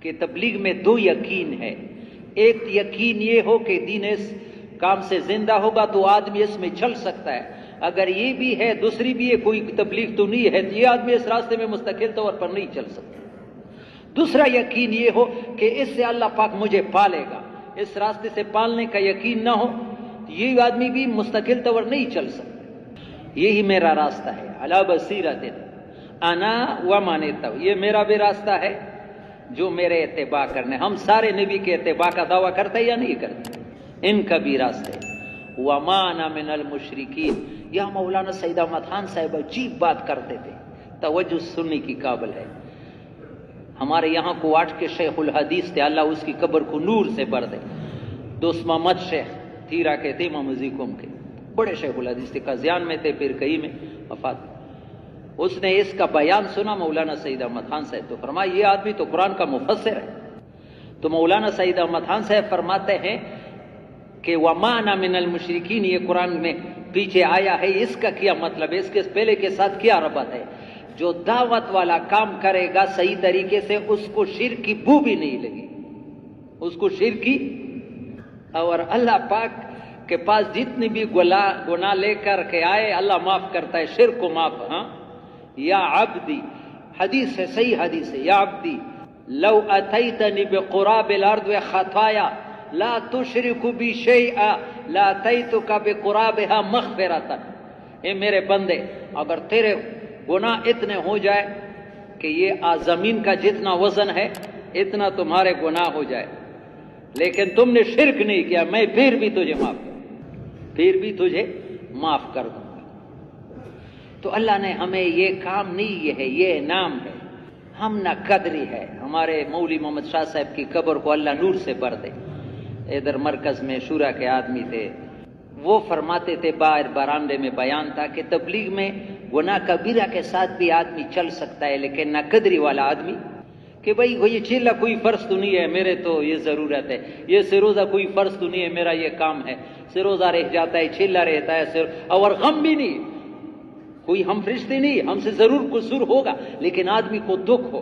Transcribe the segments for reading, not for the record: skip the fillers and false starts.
کہ تبلیغ میں دو یقین ہے. ایک یقین یہ ہو کہ دین اس کام سے زندہ ہوگا تو آدمی اس میں چل سکتا ہے. اگر یہ بھی ہے دوسری بھی ہے کوئی تبلیغ تو نہیں ہے، یہ آدمی اس راستے میں مستقل طور پر نہیں چل سکتا. دوسرا یقین یہ ہو کہ اس سے اللہ پاک مجھے پالے گا، اس راستے سے پالنے کا یقین نہ ہو یہ آدمی بھی مستقل طور نہیں چل سکتا. یہی میرا راستہ ہے، علی بصیرۃ انا ومن اتبع، یہ میرا بھی راستہ ہے جو میرے اتباع کرنے. ہم سارے نبی کے اتباع کا دعویٰ کرتے یا نہیں کرتے؟ ان کا بھی راستہ ہے. وما انا من المشرکین. یا مولانا سید احمد خان صاحب عجیب بات کرتے تھے، توجہ سننے کی قابل ہے. ہمارے یہاں کوٹ کے شیخ الحدیث تھے، اللہ اس کی قبر کو نور سے بھر دے. دوست محمد شیخ تھیرا کے تھے، امام مزیکم کے بڑے شیخ الحدیث تھے، قزیان میں تھے، پھر کئی میں وفات. اس نے اس کا بیان سنا مولانا سید احمد خان صاحب، تو فرمایا یہ آدمی تو قرآن کا مفسر ہے. تو مولانا سید احمد خان صاحب فرماتے ہیں کہ وما انا من المشرکین، یہ قرآن میں پیچھے آیا ہے، اس کا کیا مطلب ہے، اس کے پہلے کے ساتھ کیا ربط ہے؟ جو دعوت والا کام کرے گا صحیح طریقے سے اس کو شرک کی بو بھی نہیں لگی، اس کو شرک کی. اور اللہ پاک کے پاس جتنی بھی گناہ لے کر کے آئے اللہ معاف کرتا ہے، شرک کو معاف. ہاں یا عبدی، حدیث ہے، صحیح حدیث ہے، یا عبدی لو اتیتنی بقراب الارض خطایا لا تشرک بی شیئا لا اتیتک بقرابها مغفرۃ. اے میرے بندے اگر تیرے گناہ اتنے ہو جائے کہ یہ زمین کا جتنا وزن ہے اتنا تمہارے گناہ ہو جائے لیکن تم نے شرک نہیں کیا، میں پھر بھی تجھے معاف کروں، پھر بھی تجھے معاف کر دوں گا. تو اللہ نے ہمیں یہ کام نہیں، یہ ہے، یہ انعام ہے. ہم نہ قدری ہے. ہمارے مولوی محمد شاہ صاحب کی قبر کو اللہ نور سے بھر دے، ادھر مرکز میں شورا کے آدمی تھے، وہ فرماتے تھے، باہر برآمدے میں بیان تھا کہ تبلیغ میں گناہ کبیرہ کے ساتھ بھی آدمی چل سکتا ہے، لیکن نہ قدری والا آدمی کہ بھئی یہ چیلا کوئی فرض تو نہیں ہے، میرے تو یہ ضرورت ہے، یہ سروزہ کوئی فرض تو نہیں ہے، میرا یہ کام ہے، سروزہ رہ جاتا ہے، چیلا رہتا ہے، اور غم بھی نہیں، کوئی ہم فرشتے نہیں، ہم سے ضرور قصور ہوگا، لیکن آدمی کو دکھ ہو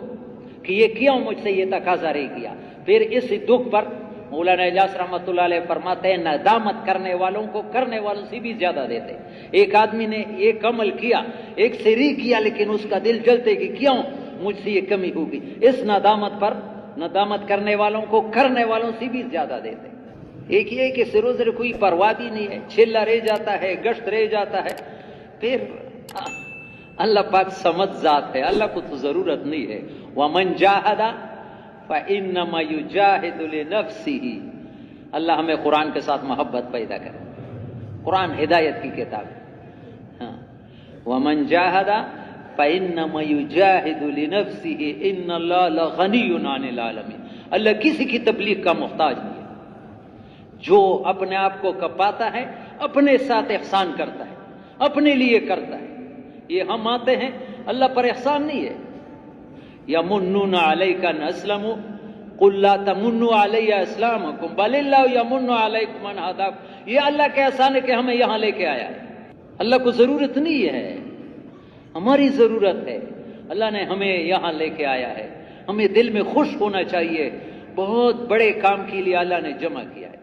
کہ یہ کیوں مجھ سے یہ تقاضا نہیں کیا. پھر اس دکھ پر مولانا الیاس رحمۃ اللہ علیہ فرماتے ہیں ندامت کرنے والوں کو کرنے والوں سے بھی زیادہ دیتے. ایک آدمی نے ایک عمل کیا، ایک سے ری کیا، لیکن اس کا دل جلتے کہ کیوں مجھ سے یہ کمی ہوگی، اس ندامت پر ندامت کرنے والوں کو کرنے والوں سے بھی زیادہ دیتے. ایک یہ کہ سروز کوئی پرواہ بھی نہیں ہے، چھلا رہ جاتا ہے، گشت رہ جاتا ہے. پھر اللہ پاک سمجھ ذات ہے، اللہ کو تو ضرورت نہیں ہے. ومن جاہد فإنما يجاهد لنفسه. اللہ ہمیں قرآن کے ساتھ محبت پیدا کرے. قرآن ہدایت کی کتاب ہے. ومن جاہد فإنما يجاهد لنفسه ان اللہ لغنی عن العالمین. اللہ کسی کی تبلیغ کا محتاج نہیں ہے. جو اپنے آپ کو کپاتا ہے اپنے ساتھ احسان کرتا ہے، اپنے لیے کرتا ہے. یہ ہم آتے ہیں، اللہ پر احسان نہیں ہے. یمنون علیک ان اسلموا قل لا تمنوا علی اسلامکم بل اللہ یمن علیکم ان ہداکم. یہ اللہ کا احسان ہے کہ ہمیں یہاں لے کے آیا ہے. اللہ کو ضرورت نہیں ہے، ہماری ضرورت ہے. اللہ نے ہمیں یہاں لے کے آیا ہے، ہمیں دل میں خوش ہونا چاہیے. بہت بڑے کام کے لیے اللہ نے جمع کیا ہے.